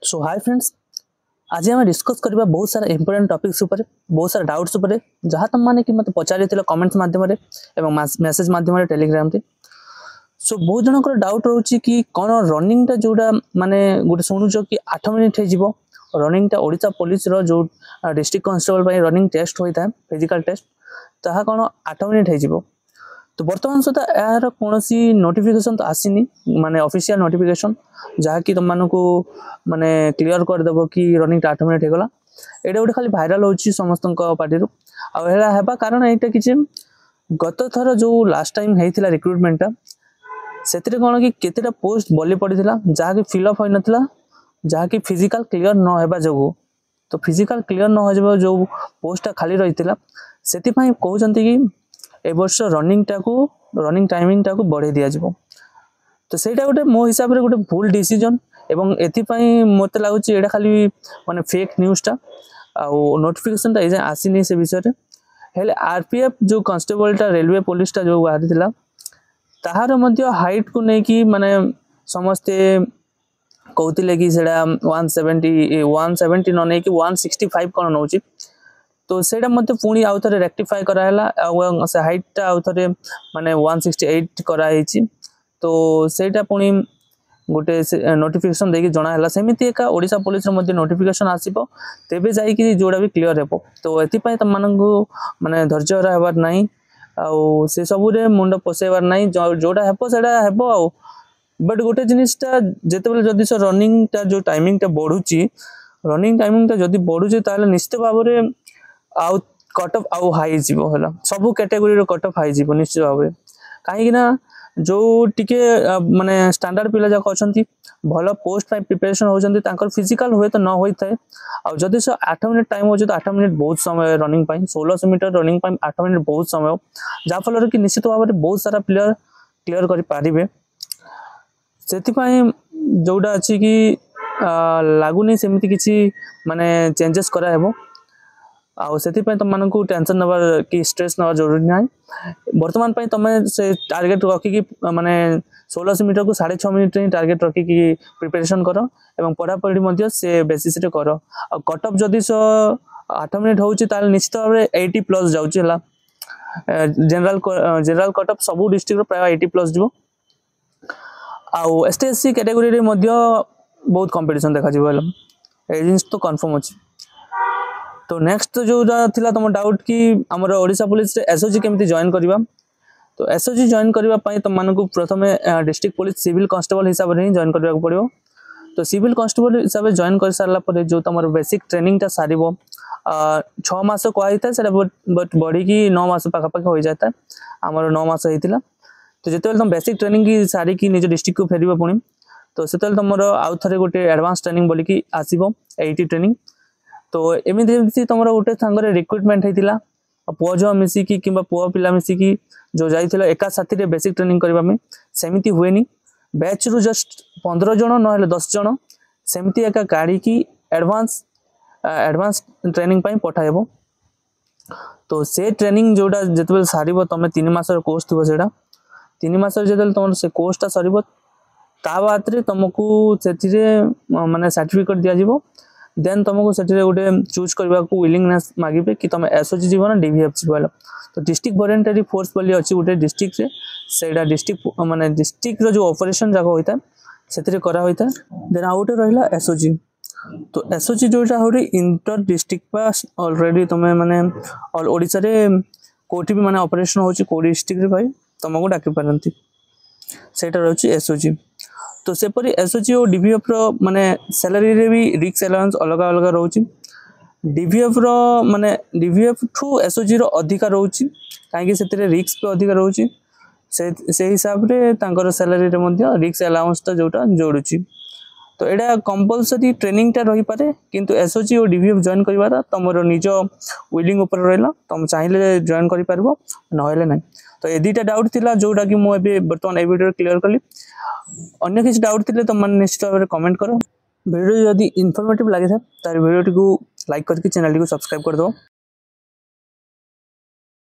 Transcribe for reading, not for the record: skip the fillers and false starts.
सो hi friends, आज आम discuss करबा बहुत सारा इंपोर्टेंट टॉपिक्स ऊपर, बहुत सारा डाउट्स ऊपर जहाँ तुम मैंने कि मत पचारि कमेंट्स माध्यम मेसेज माध्यम टेलीग्राम रे। सो बहुत जनकर डाउट रोचे कि कौन रनिंग टा जोड़ा माने गोटे शुणुच कि 8 मिनिट हो रनिंग टा ओडिशा पुलिस रो जो डिस्ट्रिक्ट कांस्टेबल रनिंग टेस्ट होता है फिजिकल टेस्ट ताहा कौन 8 मिनिट हो। तो बर्तमान सुधा यार कौन नोटिफिकेशन तो आसीनी माने ऑफिशियल नोटिफिकेशन जहाँकि तुम मानक माने क्लियर करदेव कि रनिंग 8 मिनिट होगा। एटा गोटे खाली भाइराल होची समस्त पार्टी आवा कारण यहाँ कि गत थर जो लास्ट टाइम होता रिक्रुटमेंटा से कौन कि केतेटा पोस्ट बली पड़ी जहाँकि फिलअप हो नाला जहाँकि फिजिकल क्लियर न होगा जो। तो फिजिकल क्लियर न हो जो पोस्टा खाली रही से कहते कि ए वर्ष रनिंग टाइमिंग टाको बढ़े दिया जिवो। तो सेटा गोटे मो हिसाब रे गोटे भूल डिसीजन एवं एथिपाई मते लागुची एटा खाली माने फेक न्यूज़ टा आ नोटिफिकेशन टा एजे आसीनी से विषय रे। हेले आरपीएफ जो कांस्टेबल टा रेलवे पुलिस टा जो बाहरी थिला ताहार मध्य हाइट को नै कि माने समस्ते कहतिले कि सेडा 170 न नै कि 165 कोन नौची। तो सेटा मते पुणी आउ थरे रेक्टिफाई कराला से हाइट टा आउ थरे माने 168 करा हिची। तो सेटा पुणी गोटे नोटिफिकेशन देकी जना हला सेमिति एका ओडिशा पुलिस रो मध्ये नोटिफिकेशन आसीबो तेबे जाई कि जोडा भी क्लियर हेबो। तो एथि पय तम मानंगु माने धैर्य रहबार नाही आउ से सबु रे मुंड पसेबार नाही जोडा हेबो सेडा हेबो आउ। बट गोटे जिनिसटा जेतेबेले जदी से रनिंग टा जो टाइमिंग टा बढ़ुची रनिंग टाइमिंग टा जदी बढ़ुची ताले निश्चित भाव रे आउ कट ऑफ आउ हाई जीवो हला सबु कैटेगरी रो कट ऑफ हाई जीवो निश्चित भाव रे। काहे ना जो टिके माने स्टैंडर्ड पिला जा कहछंती भलो पोस्ट पाई प्रिपरेशन होजंती तांकर फिजिकल होय तो न होई थाए आ जदी से 8 मिनिट टाइम हो तो 8 मिनिट बहुत समय रनिंग पाई 1600 मीटर रनिंग पाई 8 मिनिट बहुत समय जा फल कि निश्चित भाव रे बहुत सारा प्लेयर क्लियर करि पारिबे। सेति पाई जोडा अछि कि लागुनी सेमिति किछि माने चेंजेस करा हेबो आउ से तुम मानक टेंशन नबार कि स्ट्रेस नबार जरूरी ना। बर्तमान तुम से टार्गेट रखिकी माने 1600 मीटर को 6.5 मिनिट टार्गेट रखिकी प्रिपरेशन कर एवं पढ़ापढ़ी से बेसिस रे कर। कट ऑफ जदि 8 मिनिट होची ताल निश्चित भाव 80 प्लस जाउची हला जनरल कट ऑफ सब डिस्ट्रिक्ट रो प्राय 80 प्लस जीवो। आउ एसटीएससी कैटेगरी रे मध्य बहुत कंपटीशन देखा जीवो हला ए जिंस तो कंफर्म अछि। तो नेक्स्ट जो थिला तुम डाउट कि हमर ओडिशा पुलिस रे एसओजी केमती जॉइन करबा। तो एसओजी जॉइन करबा पई तुम मानकु प्रथमे डिस्ट्रिक्ट पुलिस सिविल कांस्टेबल हिसाब रे जॉइन करबा पड़िबो। तो सिविल कांस्टेबल हिसाब रे जॉइन कर सारला परे जो तमर बेसिक ट्रेनिंग ता सारिबो 6 मास को आइता सेटा बट बॉडी की 9 मास पाखा पाखा हो जाता हमर 9 मास हेतिला। तो जेतेबेल तुम बेसिक ट्रेनिंग की सारी की निज डिस्ट्रिक्ट को फेरिबो पुणी तो सेतेल तमर आउ थरे गोटे एडवांस ट्रेनिंग बोली की आसीबो 80 ट्रेनिंग। तो एमती तुम गोटे सांगे रिक्रुटमेंट होता पुओ झ मिसिकी कि पुओ पिला मिसिकी जो जाइल एका साथी रे बेसिक ट्रेनिंग करने सेमती हुए बैच रु जस्ट 15 जन ना 10 जन सेमती एका गाड़ी की एडवांस ट्रेनिंग पठाइब। तो से ट्रेनिंग जोड़ा जिते सार तुम 3 मास कोर्स थी से 3 मास जो तुम से कोर्सटा सर ता बाद तुमको से माने सर्टिफिकेट दिज्व देन तुमको से गोटे चूज करने को विलिंगनेस मागे कि तुम एसओजी जीव ना डीवीएफ जीव। तो डिस्ट्रिक्ट वॉलंटरी फोर्स बोली अच्छी गोटे डिस्ट्रिक्ट रे सेटा डिस्ट्रिक्ट माने डिस्ट्रिक्ट रो जो ऑपरेशन जाक होता है से करा होता है। देन आउ गोटे रहा एसओजी। तो एसओजी जोटा हो इंटर डिस्ट्रिक्ट पास ऑलरेडी तुम्हें माने ऑल ओडिशा रे कोठी भी माने ऑपरेशन होची को डिस्ट्रिक्ट रे भाई तुमको डाकी पारंती सेटा रहउची एसओजी। तो सेपरी एसओजी और डीवीएफ रो माने सैलरी रे भी रिक्स अलाउंस अलग अलग रहउची। डीवीएफ रो माने डीवीएफ ठू एसओजी रो अधिका रहउची काहे कि सेतरे रिक्स पे अधिका रहउची से हिसाब रे तांकर सैलरी रे मध्ये रिक्स अलाउंस ता जोटा जोडुची। तो एडा कंपलसरी ट्रेनिंग टा रही पारे किंतु एसओजी और डीवीएफ जॉइन करिवार तमरो निज विलिंग ऊपर रहला तुम चाहिए जॉइन करि पारबो नहले नै। तो ए दुटा डाउट थिला जोटा कि मु एबे वर्तमान ए वीडियो क्लियर कली। अन्य किसी डाउट थिले तुम माने निश्चित भाव कमेंट करो। वीडियो जदि इनफॉर्मेटिव लगे तार वीडियो को लाइक करके चैनल को सब्सक्राइब कर दो।